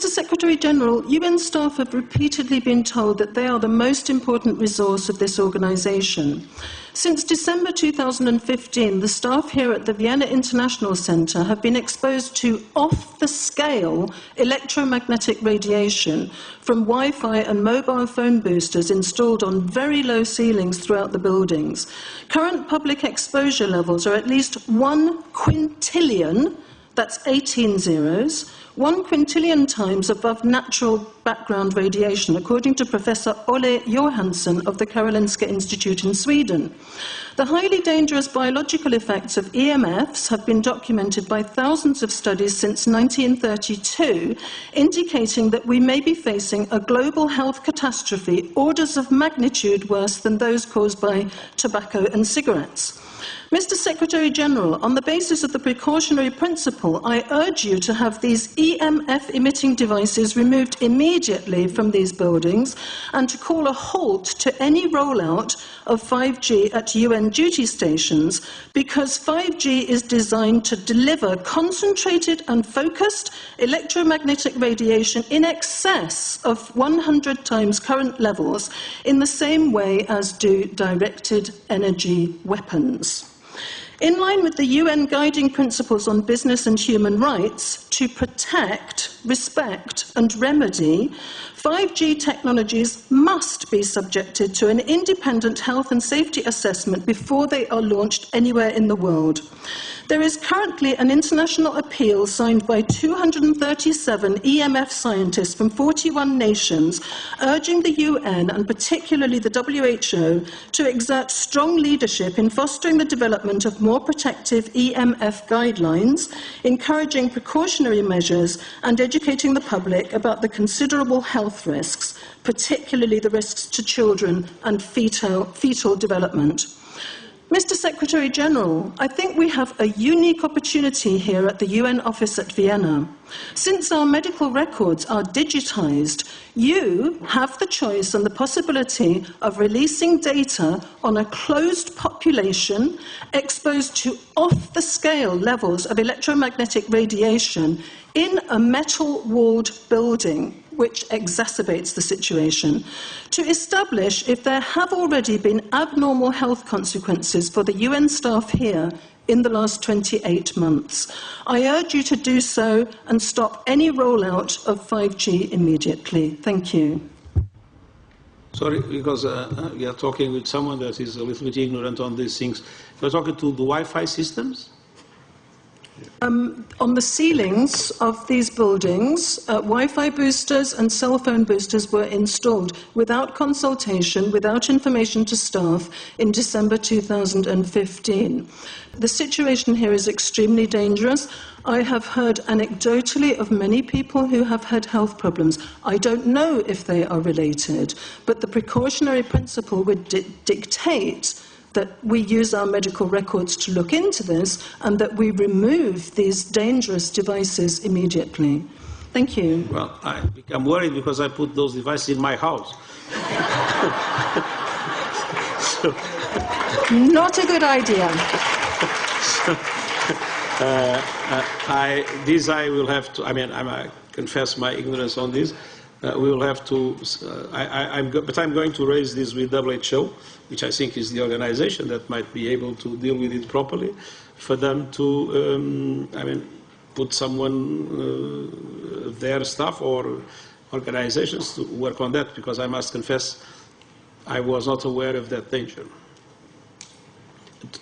Mr. Secretary-General, UN staff have repeatedly been told that they are the most important resource of this organisation. Since December 2015, the staff here at the Vienna International Centre have been exposed to off-the-scale electromagnetic radiation from Wi-Fi and mobile phone boosters installed on very low ceilings throughout the buildings. Current public exposure levels are at least 1 quintillion, that's 18 zeros, 1 quintillion times above natural background radiation, according to Professor Olle Johansson of the Karolinska Institute in Sweden. The highly dangerous biological effects of EMFs have been documented by thousands of studies since 1932, indicating that we may be facing a global health catastrophe orders of magnitude worse than those caused by tobacco and cigarettes. Mr. Secretary-General, on the basis of the precautionary principle, I urge you to have these EMF-emitting devices removed immediately from these buildings and to call a halt to any rollout of 5G at UN duty stations, because 5G is designed to deliver concentrated and focused electromagnetic radiation in excess of 100 times current levels in the same way as do directed energy weapons. In line with the UN guiding principles on business and human rights, to protect, respect and remedy, 5G technologies must be subjected to an independent health and safety assessment before they are launched anywhere in the world. There is currently an international appeal signed by 237 EMF scientists from 41 nations urging the UN and particularly the WHO to exert strong leadership in fostering the development of more protective EMF guidelines, encouraging precautionary measures and educating the public about the considerable health risks, particularly the risks to children and fetal development. Mr. Secretary-General, I think we have a unique opportunity here at the UN office at Vienna. Since our medical records are digitized, you have the choice and the possibility of releasing data on a closed population exposed to off-the-scale levels of electromagnetic radiation in a metal-walled building, which exacerbates the situation, to establish if there have already been abnormal health consequences for the UN staff here in the last 28 months. I urge you to do so and stop any rollout of 5G immediately. Thank you. Sorry, because we are talking with someone that is a little bit ignorant on these things. You're talking to the Wi-Fi systems? On the ceilings of these buildings, Wi-Fi boosters and cell phone boosters were installed without consultation, without information to staff in December 2015. The situation here is extremely dangerous. I have heard anecdotally of many people who have had health problems. I don't know if they are related, but the precautionary principle would dictate that we use our medical records to look into this and that we remove these dangerous devices immediately. Thank you. Well, I become worried because I put those devices in my house. Not a good idea. I will have to, I confess my ignorance on this. We will have to, but I'm going to raise this with WHO, which I think is the organization that might be able to deal with it properly, for them to, put someone, their staff or organizations to work on that, because I must confess I was not aware of that danger.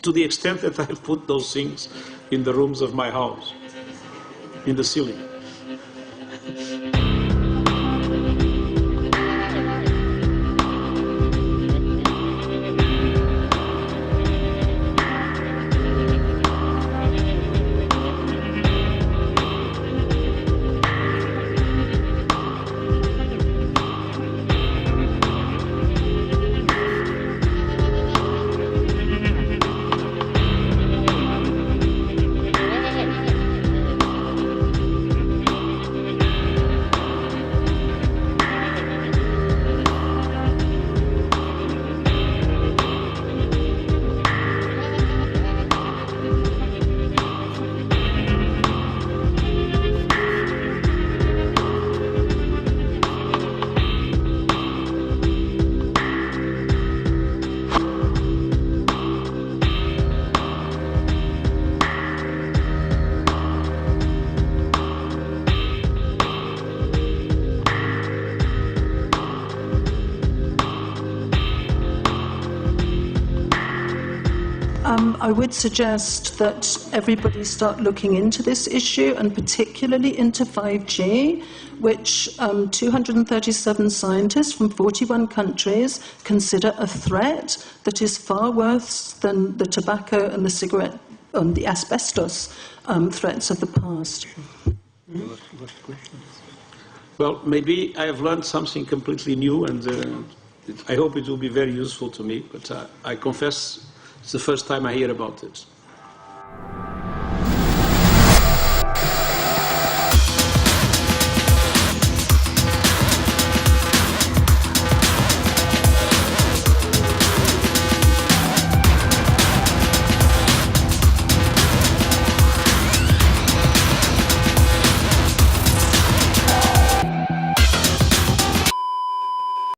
To the extent that I put those things in the rooms of my house, in the ceiling. I would suggest that everybody start looking into this issue, and particularly into 5G, which 237 scientists from 41 countries consider a threat that is far worse than the tobacco and the cigarette, the asbestos threats of the past. Well, maybe I have learned something completely new, and I hope it will be very useful to me, but I confess it's the first time I hear about it.